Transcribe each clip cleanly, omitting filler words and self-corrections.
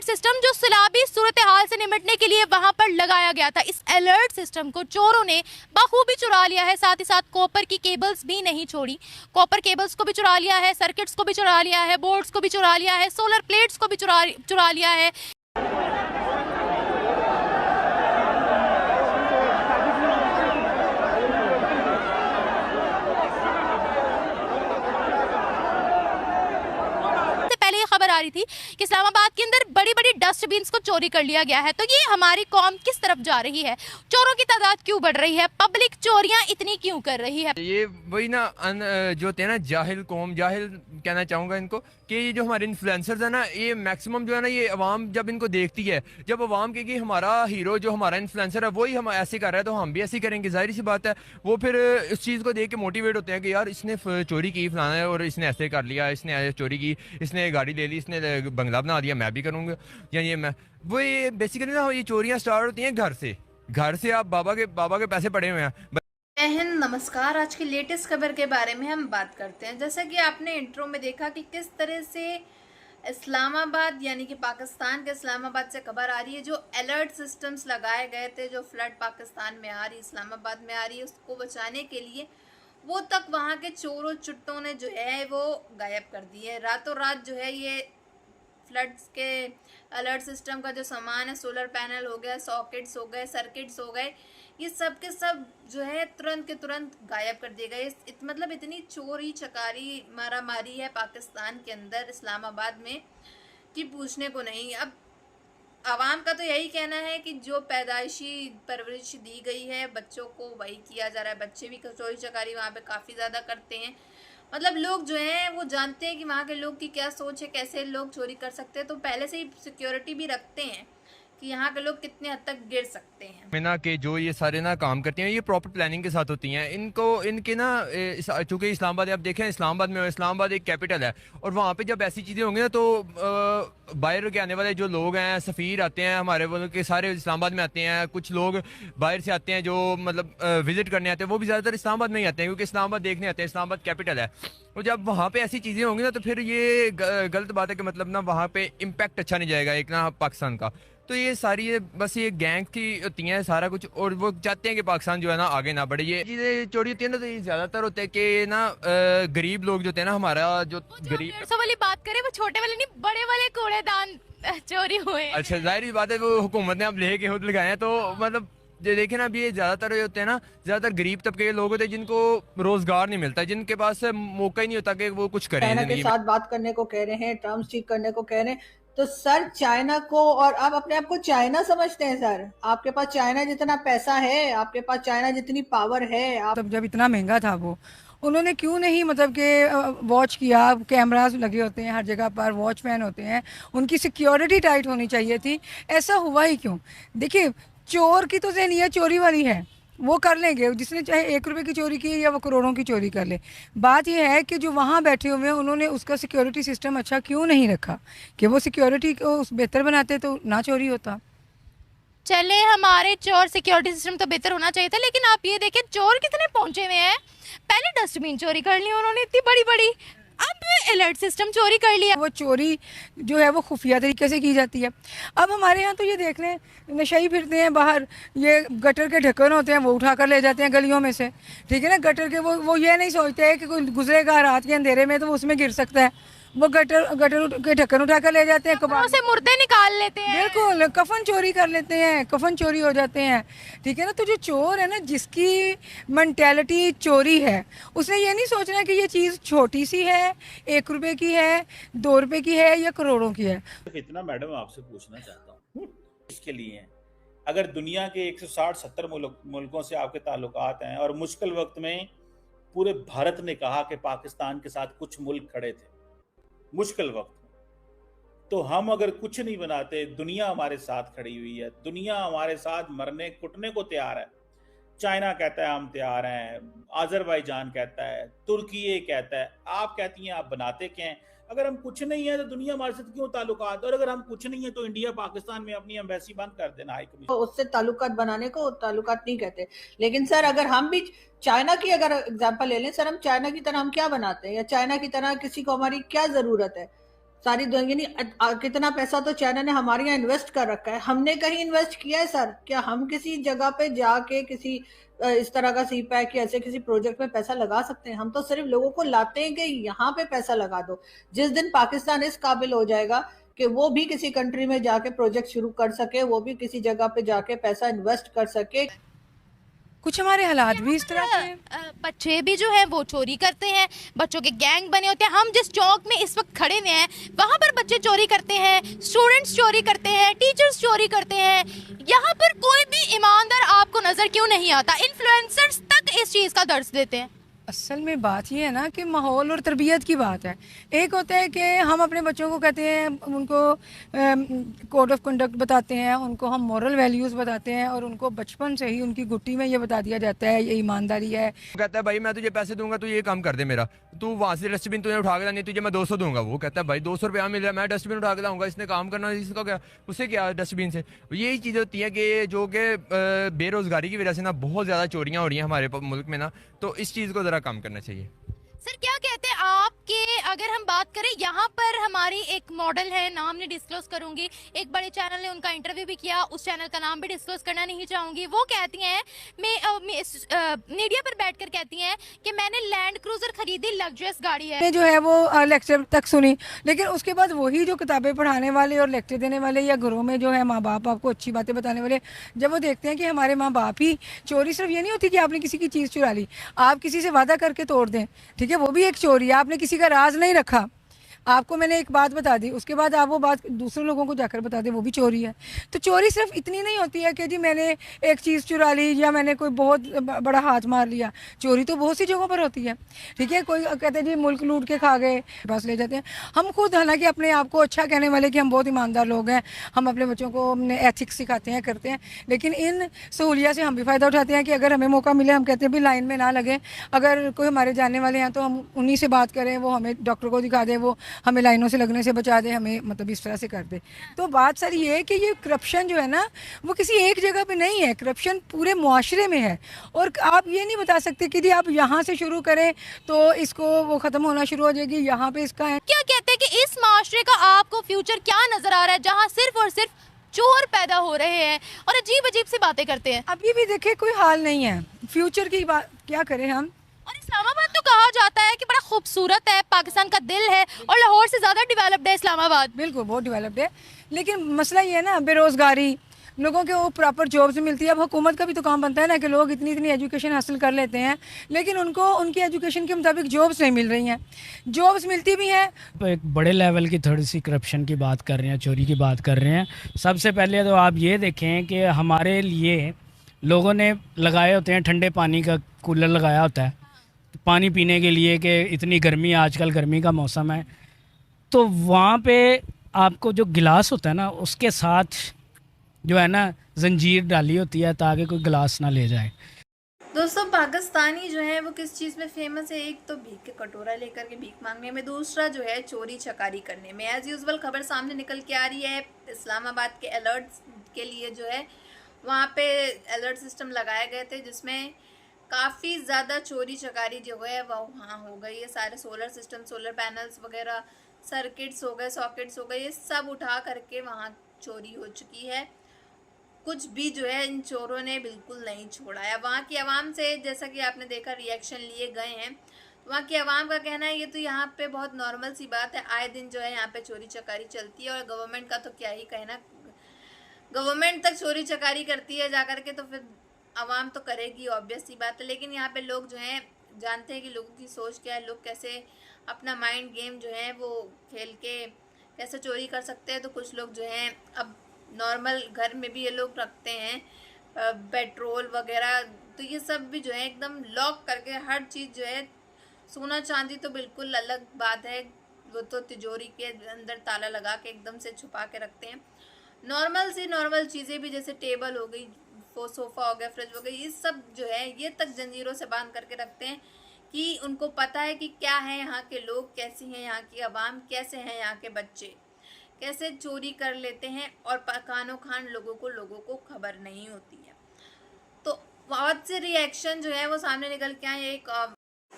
System जो सैलाबी सूरत हाल से निपटने के लिए वहां पर लगाया गया था, इस अलर्ट सिस्टम को चोरों ने बखूबी चुरा लिया है। साथ ही साथ कॉपर की केबल्स भी नहीं छोड़ी, कॉपर केबल्स को भी चुरा लिया है, सर्किट्स को भी चुरा लिया है, बोर्ड्स को भी चुरा लिया है, सोलर प्लेट्स को भी चुरा लिया है। खबर आ रही थी कि इस्लामाबाद के अंदर बड़ी बड़ी डस्टबिन्स को चोरी कर लिया गया है। तो ये हमारी कौम किस तरफ जा रही है? चोरों की तादाद क्यों बढ़ रही है? पब्लिक चोरियां इतनी क्यों कर रही है? ये वही ना जो होते हैं ना जाहिल कौम, जाहिल कहना चाहूँगा इनको, कि ये जो हमारे इन्फ्लुएंसर्स है ना, ये मैक्सिमम जो है ना, ये अवाम जब इनको देखती है, जब अवाम कहेगी हमारा हीरो जो हमारा इन्फ्लुएंसर है वही हम ऐसे कर रहा है तो हम भी ऐसे करेंगे, जाहिर सी बात है। वो फिर इस चीज़ को देख के मोटिवेट होते हैं कि यार इसने चोरी की फलाना है और इसने ऐसे कर लिया, इसने चोरी की, इसने गाड़ी ले ली, इसने बंगला बना दिया, मैं भी करूँगा। या ये मैं वो ये बेसिकली ना ये चोरियाँ स्टार्ट होती हैं घर से आप बाबा के पैसे पड़े हुए हैं। एहन नमस्कार। आज की लेटेस्ट खबर के बारे में हम बात करते हैं। जैसा कि आपने इंट्रो में देखा कि किस तरह से इस्लामाबाद यानी कि पाकिस्तान के इस्लामाबाद से खबर आ रही है। जो अलर्ट सिस्टम्स लगाए गए थे, जो फ्लड पाकिस्तान में आ रही, इस्लामाबाद में आ रही है, उसको बचाने के लिए वो तक वहाँ के चोरों चुट्टों ने जो है वो गायब कर दी है। रातों रात जो है ये फ्लड्स के अलर्ट सिस्टम का जो सामान है, सोलर पैनल हो गया, सॉकेट्स हो गए, सर्किट्स हो गए, ये सब के सब जो है तुरंत के तुरंत गायब कर दिए गए। मतलब इतनी चोरी चकारी मारा मारी है पाकिस्तान के अंदर इस्लामाबाद में कि पूछने को नहीं। अब आवाम का तो यही कहना है कि जो पैदाइशी परवरिश दी गई है बच्चों को वही किया जा रहा है। बच्चे भी चोरी चकारी वहाँ पे काफ़ी ज़्यादा करते हैं। मतलब लोग जो हैं वो जानते हैं कि वहाँ के लोग की क्या सोच है, कैसे लोग चोरी कर सकते हैं, तो पहले से ही सिक्योरिटी भी रखते हैं कि यहाँ के लोग कितने हद तक गिर सकते हैं। में ना कि जो ये सारे ना काम करती हैं ये प्रॉपर प्लानिंग के साथ होती हैं। इनको इनके ना चूँकि इस्लामाबाद आप देखें, इस्लामाबाद एक कैपिटल है और वहाँ पे जब ऐसी चीज़ें होंगी ना तो बाहर के आने वाले जो लोग हैं, सफ़ीर आते हैं हमारे, वो के सारे इस्लामाबाद में आते हैं। कुछ लोग बाहर से आते हैं जो मतलब विजिट करने आते हैं, वो भी ज़्यादातर इस्लामाबाद में ही आते हैं क्योंकि इस्लामाबाद देखने आते हैं, इस्लामाबाद कैपिटल है। और जब वहाँ पे ऐसी चीज़ें होंगी ना तो फिर ये गलत बात है कि मतलब ना वहाँ पे इम्पैक्ट अच्छा नहीं जाएगा एक ना पाकिस्तान का। तो ये सारी बस ये गैंग की होती हैं सारा कुछ, और वो चाहते हैं कि पाकिस्तान जो है ना आगे ना बढ़े। ये चीज़ें चोरी होती है ना तो ये ज़्यादातर होता है कि ना गरीब लोग जो होते हैं ना, हमारा जो गरीब 150 वाली बात करें, वो छोटे वाले नहीं, बड़े वाले कूड़ेदान चोरी हुए। अच्छा, जाहिर बात है वो हुकूमत ने अब लेके खुद लगाए हैं। तो मतलब जो देखे ना, अब ये ज़्यादातर ये होते हैं ना, ज़्यादातर गरीब तबके के लोग होते हैं जिनको रोजगार नहीं मिलता, जिनके पास मौका ही नहीं होता कि वो कुछ करें। चाइना के साथ बात करने को कह रहे हैं, टर्म्स ठीक करने को कह रहे हैं, तो सर चाइना को, और आप अपने आप को चाइना समझते हैं सर? आपके पास चाइना जितना पैसा है, आपके पास चाइना जितनी पावर है, आप तब जब इतना महंगा था वो, उन्होंने क्यों नहीं मतलब कि वॉच किया? कैमरास लगे होते हैं हर जगह पर, वॉचमैन होते हैं, उनकी सिक्योरिटी टाइट होनी चाहिए थी। ऐसा हुआ ही क्यों? देखिए, चोर की तो ज़हनियत चोरी वाली है, वो कर लेंगे, जिसने चाहे 1 रुपये की चोरी की या वो करोड़ों की चोरी कर ले। बात यह है कि जो वहाँ बैठे हुए हैं उन्होंने उसका सिक्योरिटी सिस्टम अच्छा क्यों नहीं रखा कि वो सिक्योरिटी को बेहतर बनाते तो ना चोरी होता। चले, हमारे चोर सिक्योरिटी सिस्टम तो बेहतर होना चाहिए था, लेकिन आप ये देखें चोर कितने पहुंचे हुए हैं। पहले डस्टबिन चोरी कर ली उन्होंने इतनी बड़ी बड़ी, अब अलर्ट सिस्टम चोरी कर लिया। वो चोरी जो है वो खुफिया तरीके से की जाती है। अब हमारे यहाँ तो ये देख लें, नशाई फिरते हैं बाहर, ये गटर के ढक्कन होते हैं वो उठा कर ले जाते हैं गलियों में से, ठीक है ना। गटर के वो ये नहीं सोचते हैं कि कोई गुजरेगा रात के अंधेरे में तो वो उसमें गिर सकता है, वो गटर के ढक्कन उठा कर ले जाते हैं, कपड़ों से मुर्दे निकाल लेते हैं, बिल्कुल कफन चोरी कर लेते हैं, कफन चोरी हो जाते हैं, ठीक है ना। तो जो चोर है ना, जिसकी मेंटेलिटी चोरी है, उसने ये नहीं सोचना कि ये चीज़ छोटी सी है, 1 रुपए की है, 2 रुपए की है या करोड़ों की है। इतना मैडम आपसे पूछना चाहता हूँ इसके लिए, अगर दुनिया के 160-70 मुल्कों से आपके ताल्लुकात हैं और मुश्किल वक्त में पूरे भारत ने कहा कि पाकिस्तान के साथ कुछ मुल्क खड़े थे मुश्किल वक्त में, तो हम अगर कुछ नहीं बनाते, दुनिया हमारे साथ खड़ी हुई है, दुनिया हमारे साथ मरने कुटने को तैयार है। चाइना कहता है हम तैयार हैं, आज़रबाईजान कहता है, तुर्की ये कहता है, आप कहती हैं आप बनाते क्या हैं? अगर हम कुछ नहीं है तो दुनिया हमारे साथ क्यों ताल्लुकात? और अगर हम कुछ नहीं है तो इंडिया पाकिस्तान में अपनी एम्बेसी बंद कर देना, हाई कमीशन। तो उससे ताल्लुकात बनाने को ताल्लुकात नहीं कहते। लेकिन सर अगर हम भी चाइना की अगर एग्जांपल ले लें सर, हम चाइना की तरह हम क्या बनाते हैं, या चाइना की तरह किसी को हमारी क्या जरूरत है? सारी दुनिया यानी कितना पैसा तो चाइना ने हमारे यहाँ इन्वेस्ट कर रखा है, हमने कहीं इन्वेस्ट किया है सर? क्या हम किसी जगह पे जाके किसी इस तरह का सी पैक या ऐसे किसी प्रोजेक्ट में पैसा लगा सकते हैं? हम तो सिर्फ लोगों को लाते हैं कि यहाँ पे पैसा लगा दो। जिस दिन पाकिस्तान इस काबिल हो जाएगा कि वो भी किसी कंट्री में जाके प्रोजेक्ट शुरू कर सके, वो भी किसी जगह पे जाके पैसा इन्वेस्ट कर सके। कुछ हमारे हालात भी इस तरह के हैं। बच्चे भी जो है वो चोरी करते हैं, बच्चों के गैंग बने होते हैं। हम जिस चौक में इस वक्त खड़े हुए हैं वहां पर बच्चे चोरी करते हैं, स्टूडेंट्स चोरी करते हैं, टीचर्स चोरी करते हैं। यहाँ पर कोई भी ईमानदार आपको नजर क्यों नहीं आता? इन्फ्लुएंसर्स तक इस चीज का दर्ज देते हैं। असल में बात ये है ना कि माहौल और तरबियत की बात है। एक होता है कि हम अपने बच्चों को कहते हैं, उनको कोड ऑफ कंडक्ट बताते हैं, उनको हम मॉरल वैल्यूज़ बताते हैं और उनको बचपन से ही उनकी गुट्टी में ये बता दिया जाता है ये ईमानदारी है। कहता है भाई मैं तुझे पैसे दूंगा, तू ये काम कर दे मेरा, तू वहाँ से डस्टबिन तुझे उठा के लानी, तुझे मैं 200 दूंगा। वो कहता है भाई 200 रुपया मिल रहा है, मैं डस्टबिन उठा के लाऊंगा, इसने काम करना, इसका क्या, उसे क्या डस्टबिन से। यही चीज़ें होती हैं कि जो कि बेरोजगारी की वजह से ना बहुत ज़्यादा चोरियाँ हो रही हैं हमारे मुल्क में ना, तो इस चीज़ को ज़रा कम करना चाहिए। सर क्या कहते हैं आपके, अगर हम बात करें यहाँ पर हमारी एक मॉडल है, नाम नहीं डिस्क्लोज करूंगी, एक बड़े चैनल ने उनका इंटरव्यू भी किया, उस चैनल का नाम भी डिस्क्लोज करना नहीं चाहूंगी। वो कहती हैं, मीडिया पर बैठकर कहती हैं कि मैंने लैंड क्रूजर खरीदी, लग्जरियस गाड़ी है। ने जो है वो लेक्चर तक सुनी, लेकिन उसके बाद वही जो किताबें पढ़ाने वाले और लेक्चर देने वाले या घरों में जो है माँ बाप आपको अच्छी बातें बताने वाले, जब वो देखते हैं कि हमारे माँ बाप ही, चोरी सिर्फ ये नहीं होती कि आपने किसी की चीज़ चुरा ली, आप किसी से वादा करके तोड़ दें, ठीक है, वो भी एक चोरी है। आपने किसी का राज नहीं रखा, आपको मैंने एक बात बता दी, उसके बाद आप वो बात दूसरे लोगों को जाकर बता दें, वो भी चोरी है। तो चोरी सिर्फ इतनी नहीं होती है कि जी मैंने एक चीज़ चुरा ली या मैंने कोई बहुत बड़ा हाथ मार लिया। चोरी तो बहुत सी जगहों पर होती है, ठीक है। कोई कहते हैं जी मुल्क लूट के खा गए, बस ले जाते हैं। हम खुद हालांकि अपने आप को अच्छा कहने वाले कि हम बहुत ईमानदार लोग हैं, हम अपने बच्चों को हमने एथिक्स सिखाते हैं, करते हैं, लेकिन इन सहूलियत से हम भी फ़ायदा उठाते हैं कि अगर हमें मौका मिले, हम कहते हैं भी लाइन में ना लगें, अगर कोई हमारे जानने वाले हैं तो हम उन्हीं से बात करें, वो हमें डॉक्टर को दिखा दें, वो हमें लाइनों से लगने से बचा दे, हमें मतलब इस तरह से कर दे। तो बात सर ये है कि ये करप्शन जो है ना वो किसी एक जगह पे नहीं है, करप्शन पूरे मुआशरे में है। और आप ये नहीं बता सकते कि जी आप यहाँ से शुरू करें तो इसको वो ख़त्म होना शुरू हो जाएगी, यहाँ पे इसका है। क्या कहते हैं कि इस माशरे का आपको फ्यूचर क्या नजर आ रहा है जहाँ सिर्फ और सिर्फ चोर पैदा हो रहे हैं और अजीब अजीब सी बातें करते हैं? अभी भी देखे कोई हाल नहीं है, फ्यूचर की बात क्या करें हम। और इस्लामाबाद तो कहा जाता है कि बड़ा खूबसूरत है, पाकिस्तान का दिल है और लाहौर से ज़्यादा डेवलप्ड है इस्लामाबाद। बिल्कुल बहुत डेवलप्ड है, लेकिन मसला ये है ना बेरोज़गारी, लोगों के वो प्रॉपर जॉब्स मिलती है। अब हुकूमत का भी तो काम बनता है ना कि लोग इतनी इतनी एजुकेशन हासिल कर लेते हैं, लेकिन उनको उनकी एजुकेशन के मुताबिक जॉब्स नहीं मिल रही हैं। जॉब्स मिलती भी हैं तो एक बड़े लेवल की थोड़ी सी करप्शन की बात कर रहे हैं, चोरी की बात कर रहे हैं। सबसे पहले तो आप ये देखें कि हमारे लिए लोगों ने लगाए होते हैं, ठंडे पानी का कूलर लगाया होता है पानी पीने के लिए कि इतनी गर्मी, आजकल गर्मी का मौसम है, तो वहाँ पे आपको जो गिलास होता है ना उसके साथ जो है ना जंजीर डाली होती है ताकि कोई गिलास ना ले जाए। दोस्तों पाकिस्तानी जो है वो किस चीज़ में फेमस है? एक तो भीख के कटोरा लेकर के भीख मांगने में, दूसरा जो है चोरी चकारी करने में। एज़ यूजुअल खबर सामने निकल के आ रही है, इस्लामाबाद के अलर्ट के लिए जो है वहाँ पे अलर्ट सिस्टम लगाए गए थे जिसमें काफ़ी ज़्यादा चोरी चकारी जो है वो वहाँ हो गई है। सारे सोलर सिस्टम, सोलर पैनल्स वगैरह, सर्किट्स हो गए, सॉकेट्स हो गए, ये सब उठा करके वहाँ चोरी हो चुकी है। कुछ भी जो है इन चोरों ने बिल्कुल नहीं छोड़ा है। वहाँ की आवाम से जैसा कि आपने देखा रिएक्शन लिए गए हैं, वहाँ की आवाम का कहना है ये तो यहाँ पे बहुत नॉर्मल सी बात है, आए दिन जो है यहाँ पे चोरी चकारी चलती है। और गवर्नमेंट का तो क्या ही कहना, गवर्नमेंट तक चोरी चकारी करती है जा कर के, तो फिर आवाम तो करेगी, ऑब्वियस सी बात है। लेकिन यहाँ पे लोग जो हैं जानते हैं कि लोगों की सोच क्या है, लोग कैसे अपना माइंड गेम जो है वो खेल के कैसे चोरी कर सकते हैं। तो कुछ लोग जो हैं अब नॉर्मल घर में भी ये लोग रखते हैं पेट्रोल वगैरह, तो ये सब भी जो है एकदम लॉक करके हर चीज़ जो है, सोना चांदी तो बिल्कुल अलग बात है, वो तो तिजोरी के अंदर ताला लगा के एकदम से छुपा के रखते हैं। नॉर्मल सी नॉर्मल चीज़ें भी जैसे टेबल हो गई, सोफ़ा हो गया, फ्रिज हो गई, ये सब जो है ये तक जंजीरों से बांध करके रखते हैं कि उनको पता है कि क्या है यहाँ के लोग, कैसी हैं यहाँ की आवाम, कैसे हैं यहाँ के बच्चे, कैसे चोरी कर लेते हैं और कानो खान लोगों को खबर नहीं होती है। तो बहुत से रिएक्शन जो है वो सामने निकल के आए। एक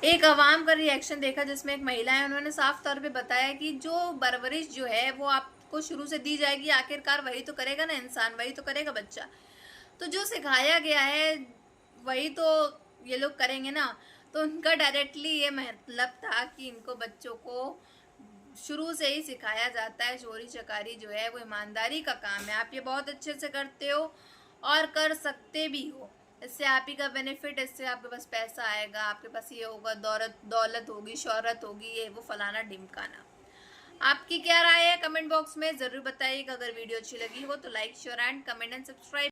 एक अवाम का रिएक्शन देखा जिसमें एक महिला है, उन्होंने साफ तौर पे बताया कि जो परवरिश जो है वो आपको शुरू से दी जाएगी, आखिरकार वही तो करेगा ना इंसान, वही तो करेगा बच्चा। तो जो सिखाया गया है वही तो ये लोग करेंगे ना। तो उनका डायरेक्टली ये मतलब था कि इनको बच्चों को शुरू से ही सिखाया जाता है चोरी चकारी जो है वो ईमानदारी का काम है, आप ये बहुत अच्छे से करते हो और कर सकते भी हो, इससे आप ही का बेनिफिट, इससे आपके पास पैसा आएगा, आपके पास ये होगा, दौलत होगी, शोहरत होगी, ये वो फलाना ढिमकाना। आपकी क्या राय है कमेंट बॉक्स में ज़रूर बताइएगा। अगर वीडियो अच्छी लगी हो तो like share and comment and subscribe.